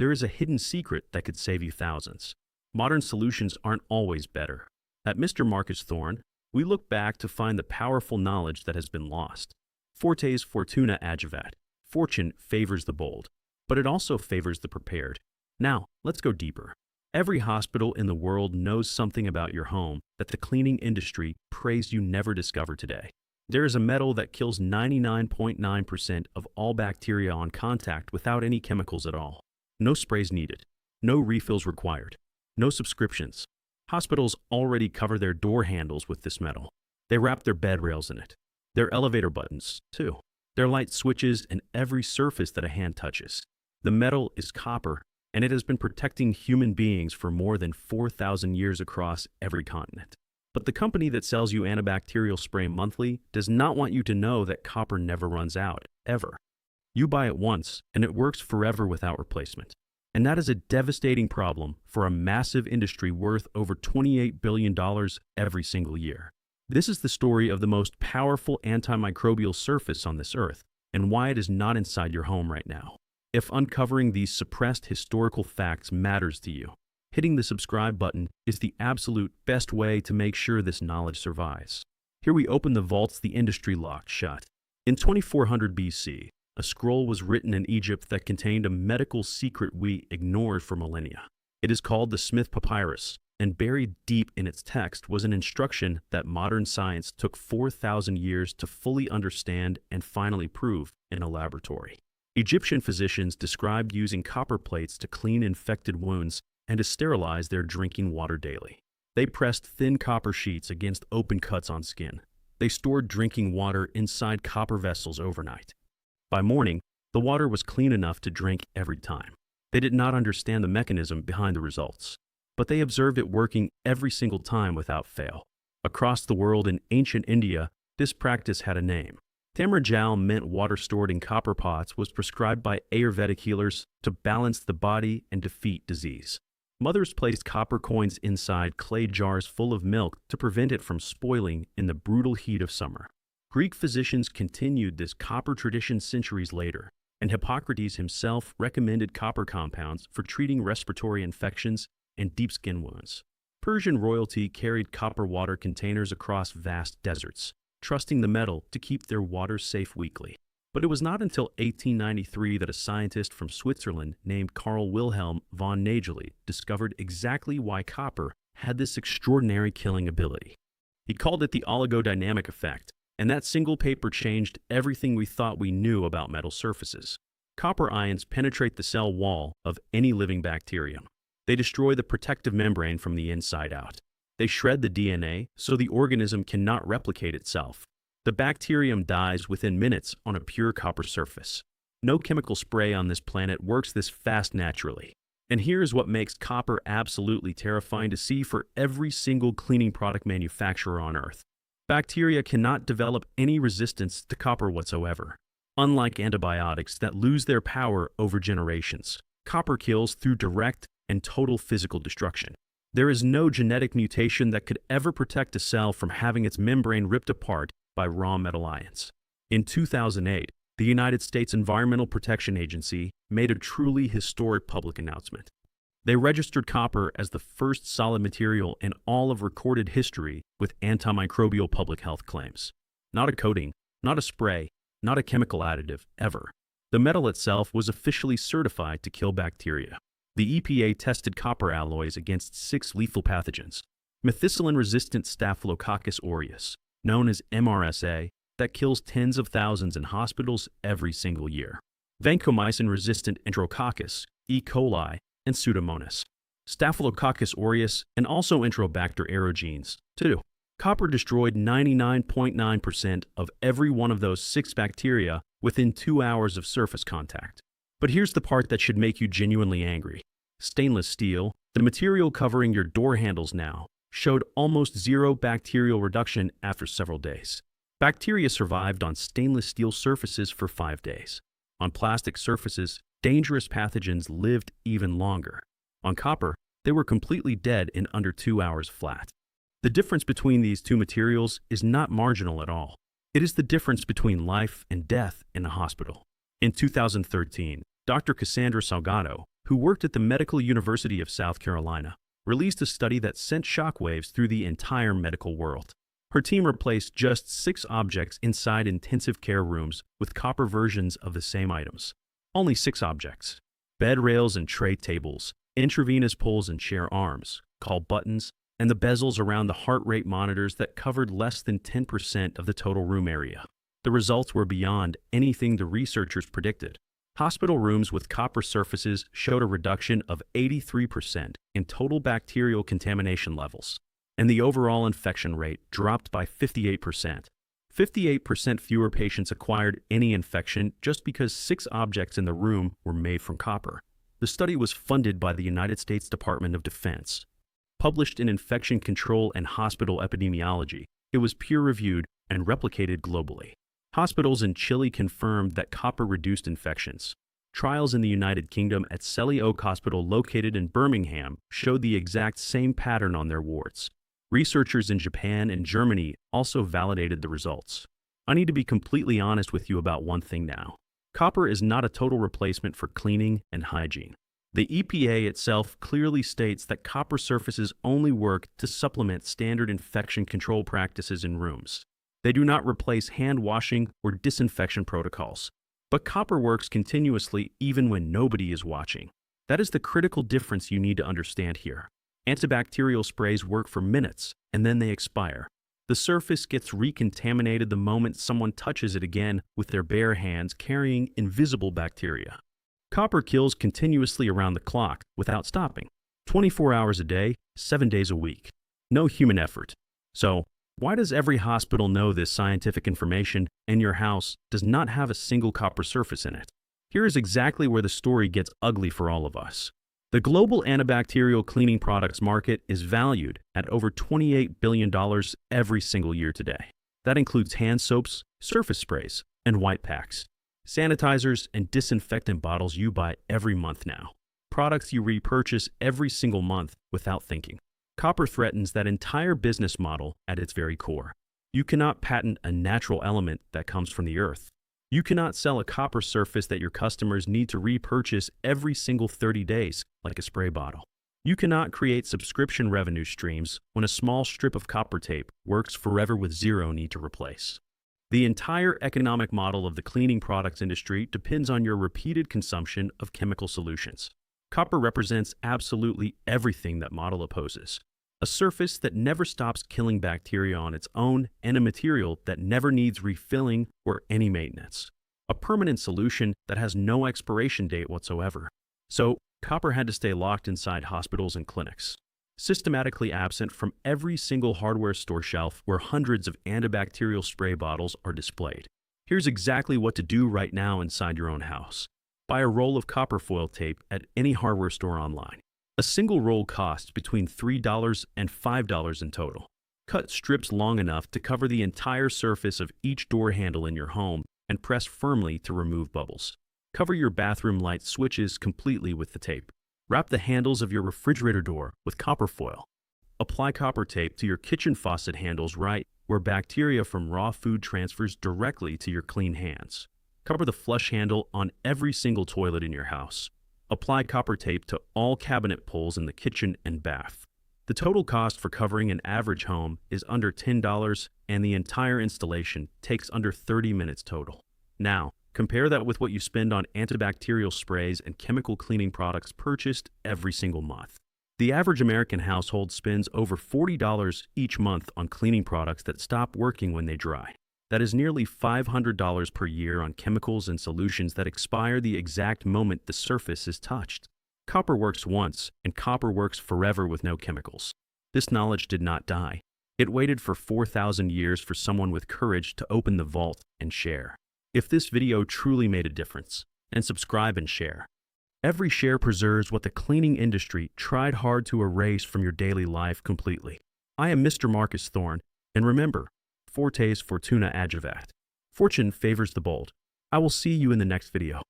there is a hidden secret that could save you thousands. Modern solutions aren't always better. At Mr. Marcus Thorne, we look back to find the powerful knowledge that has been lost. Forte's Fortuna Adjuvat. Fortune favors the bold, but it also favors the prepared. Now, let's go deeper. Every hospital in the world knows something about your home that the cleaning industry prays you never discover today. There is a metal that kills 99.9% of all bacteria on contact without any chemicals at all. No sprays needed. No refills required. No subscriptions. Hospitals already cover their door handles with this metal. They wrap their bed rails in it. Their elevator buttons, too. Their light switches and every surface that a hand touches. The metal is copper, and it has been protecting human beings for more than 4,000 years across every continent. But the company that sells you antibacterial spray monthly does not want you to know that copper never runs out, ever. You buy it once, and it works forever without replacement. And that is a devastating problem for a massive industry worth over $28 billion every single year. This is the story of the most powerful antimicrobial surface on this earth, and why it is not inside your home right now. If uncovering these suppressed historical facts matters to you, hitting the subscribe button is the absolute best way to make sure this knowledge survives. Here we open the vaults the industry locked shut. In 2400 BC, a scroll was written in Egypt that contained a medical secret we ignored for millennia. It is called the Smith Papyrus, and buried deep in its text was an instruction that modern science took 4,000 years to fully understand and finally prove in a laboratory. Egyptian physicians described using copper plates to clean infected wounds and to sterilize their drinking water daily. They pressed thin copper sheets against open cuts on skin. They stored drinking water inside copper vessels overnight. By morning, the water was clean enough to drink every time. They did not understand the mechanism behind the results, but they observed it working every single time without fail. Across the world in ancient India, this practice had a name. Tamrajal meant water stored in copper pots was prescribed by Ayurvedic healers to balance the body and defeat disease. Mothers placed copper coins inside clay jars full of milk to prevent it from spoiling in the brutal heat of summer. Greek physicians continued this copper tradition centuries later, and Hippocrates himself recommended copper compounds for treating respiratory infections and deep skin wounds. Persian royalty carried copper water containers across vast deserts, trusting the metal to keep their water safe weekly. But it was not until 1893 that a scientist from Switzerland named Carl Wilhelm von Nageli discovered exactly why copper had this extraordinary killing ability. He called it the oligodynamic effect, and that single paper changed everything we thought we knew about metal surfaces. Copper ions penetrate the cell wall of any living bacterium. They destroy the protective membrane from the inside out. They shred the DNA so the organism cannot replicate itself. The bacterium dies within minutes on a pure copper surface. No chemical spray on this planet works this fast naturally. And here's what makes copper absolutely terrifying to see for every single cleaning product manufacturer on Earth. Bacteria cannot develop any resistance to copper whatsoever. Unlike antibiotics that lose their power over generations, copper kills through direct and total physical destruction. There is no genetic mutation that could ever protect a cell from having its membrane ripped apart by raw metal ions. In 2008, the United States Environmental Protection Agency made a truly historic public announcement. They registered copper as the first solid material in all of recorded history with antimicrobial public health claims. Not a coating, not a spray, not a chemical additive, ever. The metal itself was officially certified to kill bacteria. The EPA tested copper alloys against 6 lethal pathogens. Methicillin-resistant Staphylococcus aureus, known as MRSA, that kills tens of thousands in hospitals every single year. Vancomycin-resistant Enterococcus, E. coli, and Pseudomonas. Staphylococcus aureus, and also Enterobacter aerogenes, too. Copper destroyed 99.9% of every one of those 6 bacteria within 2 hours of surface contact. But here's the part that should make you genuinely angry. Stainless steel, the material covering your door handles now, showed almost zero bacterial reduction after several days. Bacteria survived on stainless steel surfaces for 5 days. On plastic surfaces, dangerous pathogens lived even longer. On copper, they were completely dead in under 2 hours flat. The difference between these two materials is not marginal at all. It is the difference between life and death in a hospital. In 2013, Dr. Cassandra Salgado, who worked at the Medical University of South Carolina, released a study that sent shockwaves through the entire medical world. Her team replaced just 6 objects inside intensive care rooms with copper versions of the same items. Only 6 objects. Bed rails and tray tables, intravenous pulls and chair arms, call buttons, and the bezels around the heart rate monitors that covered less than 10% of the total room area. The results were beyond anything the researchers predicted. Hospital rooms with copper surfaces showed a reduction of 83% in total bacterial contamination levels, and the overall infection rate dropped by 58%. 58% fewer patients acquired any infection just because 6 objects in the room were made from copper. The study was funded by the United States Department of Defense. Published in Infection Control and Hospital Epidemiology, it was peer-reviewed and replicated globally. Hospitals in Chile confirmed that copper reduced infections. Trials in the United Kingdom at Selly Oak Hospital located in Birmingham showed the exact same pattern on their wards. Researchers in Japan and Germany also validated the results. I need to be completely honest with you about one thing now. Copper is not a total replacement for cleaning and hygiene. The EPA itself clearly states that copper surfaces only work to supplement standard infection control practices in rooms. They do not replace hand washing or disinfection protocols. But copper works continuously even when nobody is watching. That is the critical difference you need to understand here. Antibacterial sprays work for minutes, and then they expire. The surface gets recontaminated the moment someone touches it again with their bare hands carrying invisible bacteria. Copper kills continuously around the clock without stopping. 24 hours a day, 7 days a week. No human effort. So, why does every hospital know this scientific information and your house does not have a single copper surface in it? Here is exactly where the story gets ugly for all of us. The global antibacterial cleaning products market is valued at over $28 billion every single year today. That includes hand soaps, surface sprays, and white packs, sanitizers, and disinfectant bottles you buy every month now. Products you repurchase every single month without thinking. Copper threatens that entire business model at its very core. You cannot patent a natural element that comes from the earth. You cannot sell a copper surface that your customers need to repurchase every single 30 days, like a spray bottle. You cannot create subscription revenue streams when a small strip of copper tape works forever with zero need to replace. The entire economic model of the cleaning products industry depends on your repeated consumption of chemical solutions. Copper represents absolutely everything that model opposes. A surface that never stops killing bacteria on its own, and a material that never needs refilling or any maintenance. A permanent solution that has no expiration date whatsoever. So, copper had to stay locked inside hospitals and clinics, systematically absent from every single hardware store shelf where hundreds of antibacterial spray bottles are displayed. Here's exactly what to do right now inside your own house. Buy a roll of copper foil tape at any hardware store online. A single roll costs between $3 and $5 in total. Cut strips long enough to cover the entire surface of each door handle in your home and press firmly to remove bubbles. Cover your bathroom light switches completely with the tape. Wrap the handles of your refrigerator door with copper foil. Apply copper tape to your kitchen faucet handles right where bacteria from raw food transfers directly to your clean hands. Cover the flush handle on every single toilet in your house. Apply copper tape to all cabinet pulls in the kitchen and bath. The total cost for covering an average home is under $10, and the entire installation takes under 30 minutes total. Now, compare that with what you spend on antibacterial sprays and chemical cleaning products purchased every single month. The average American household spends over $40 each month on cleaning products that stop working when they dry. That is nearly $500 per year on chemicals and solutions that expire the exact moment the surface is touched. Copper works once, and copper works forever with no chemicals. This knowledge did not die. It waited for 4,000 years for someone with courage to open the vault and share. If this video truly made a difference, then subscribe and share. Every share preserves what the cleaning industry tried hard to erase from your daily life completely. I am Mr. Marcus Thorne, and remember, Fortes Fortuna Adjuvat. Fortune favors the bold. I will see you in the next video.